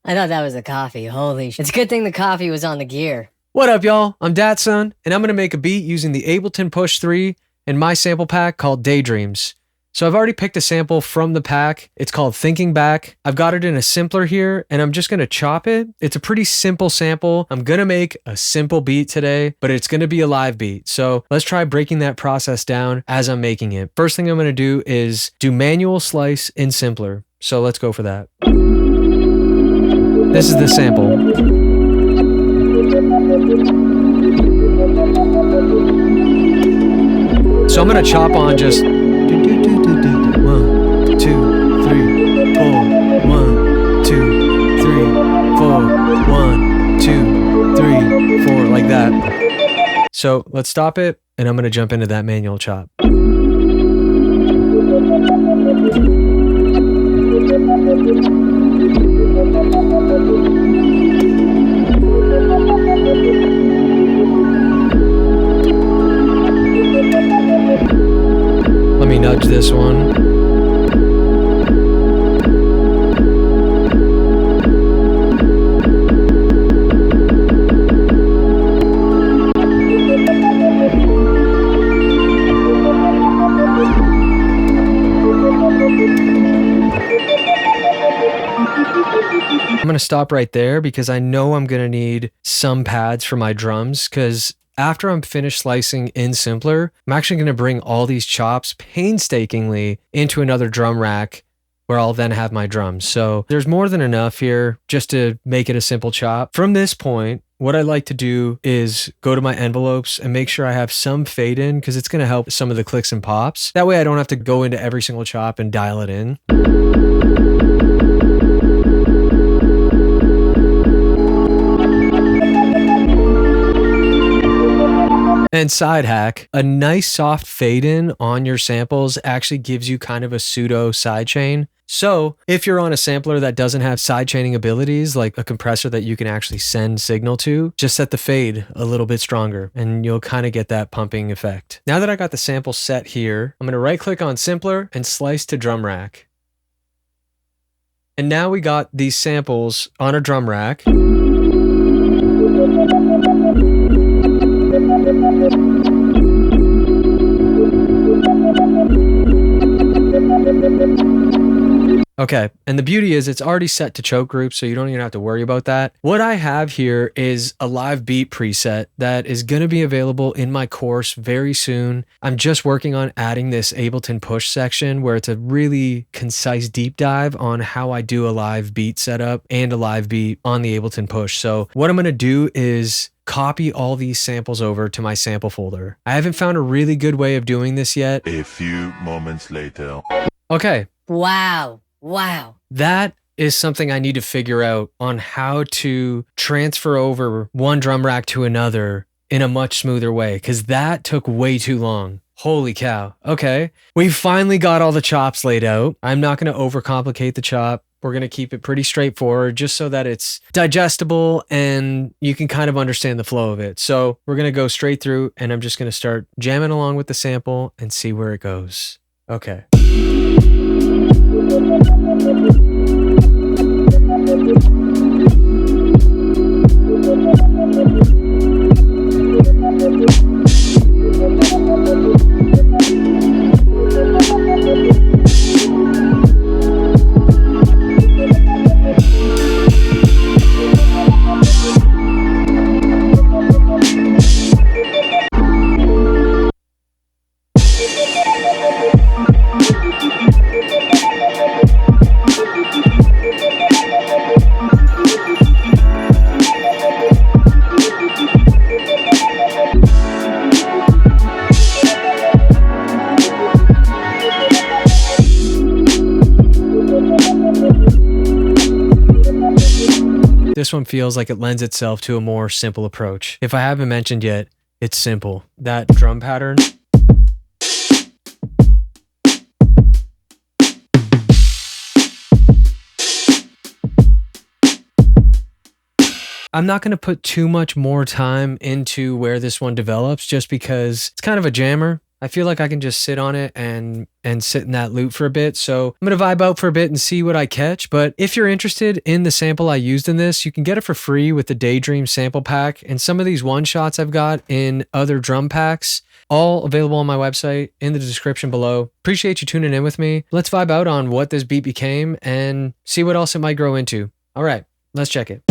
I thought that was the coffee. Holy sh! It's a good thing the coffee was on the gear. What up, y'all? I'm Datsunn, and I'm gonna make a beat using the Ableton Push 3 and my sample pack called Daydreams. So I've already picked a sample from the pack. It's called Thinking Back. I've got it in a simpler here, and I'm just gonna chop it. It's a pretty simple sample. I'm gonna make a simple beat today, but it's gonna be a live beat. So let's try breaking that process down as I'm making it. First thing I'm gonna do is do manual slice in simpler. So let's go for that. This is the sample. So I'm gonna chop on just 1, 2, 3, 4, 1, 2, 3, 4, 1, 2, 3, 4, like that. So let's stop it, and I'm gonna jump into that manual chop. Let me nudge this one. I'm gonna stop right there because I know I'm gonna need some pads for my drums, because after I'm finished slicing in simpler, I'm actually going to bring all these chops painstakingly into another drum rack where I'll then have my drums. So there's more than enough here just to make it a simple chop. From this point, what I like to do is go to my envelopes and make sure I have some fade in, because it's going to help some of the clicks and pops. That way I don't have to go into every single chop and dial it in. And side hack, a nice soft fade in on your samples actually gives you kind of a pseudo sidechain. So if you're on a sampler that doesn't have sidechaining abilities, like a compressor that you can actually send signal to, just set the fade a little bit stronger and you'll kind of get that pumping effect. Now that I got the sample set here, I'm going to right click on simpler and slice to drum rack. And now we got these samples on a drum rack. Okay, and the beauty is it's already set to choke group, so you don't even have to worry about that. What I have here is a live beat preset that is going to be available in my course very soon. I'm just working on adding this Ableton Push section where it's a really concise deep dive on how I do a live beat setup and a live beat on the Ableton Push. So what I'm going to do is copy all these samples over to my sample folder. I haven't found a really good way of doing this yet. A few moments later. Okay. Wow. That is something I need to figure out on how to transfer over one drum rack to another in a much smoother way, because that took way too long. Holy cow. Okay. We finally got all the chops laid out. I'm not going to overcomplicate the chop. We're going to keep it pretty straightforward just so that it's digestible and you can kind of understand the flow of it. So we're going to go straight through and I'm just going to start jamming along with the sample and see where it goes. Okay. This one feels like it lends itself to a more simple approach. If I haven't mentioned yet, it's simple. That drum pattern. I'm not going to put too much more time into where this one develops just because it's kind of a jammer. I feel like I can just sit on it and sit in that loop for a bit. So I'm going to vibe out for a bit and see what I catch. But if you're interested in the sample I used in this, you can get it for free with the Daydream sample pack and some of these one shots I've got in other drum packs, all available on my website in the description below. Appreciate you tuning in with me. Let's vibe out on what this beat became and see what else it might grow into. All right, let's check it.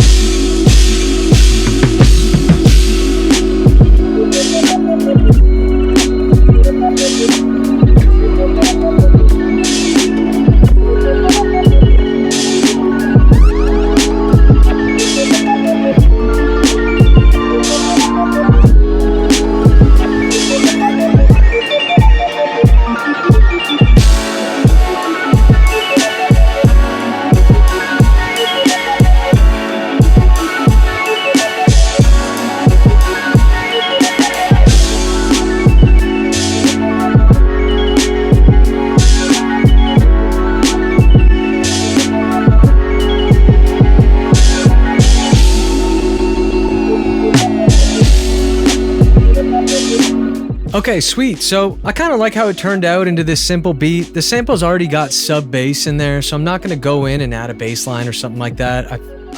Okay, sweet. So I kind of like how it turned out into this simple beat. The sample's already got sub bass in there, so I'm not going to go in and add a bass line or something like that.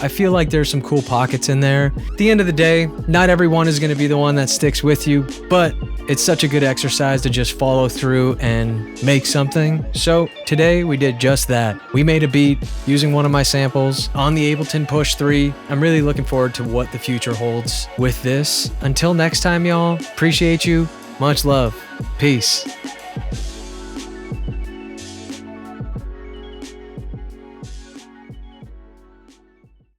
I feel like there's some cool pockets in there. At the end of the day, not everyone is going to be the one that sticks with you, but it's such a good exercise to just follow through and make something. So today we did just that. We made a beat using one of my samples on the Ableton Push 3. I'm really looking forward to what the future holds with this. Until next time, y'all, appreciate you. Much love. Peace.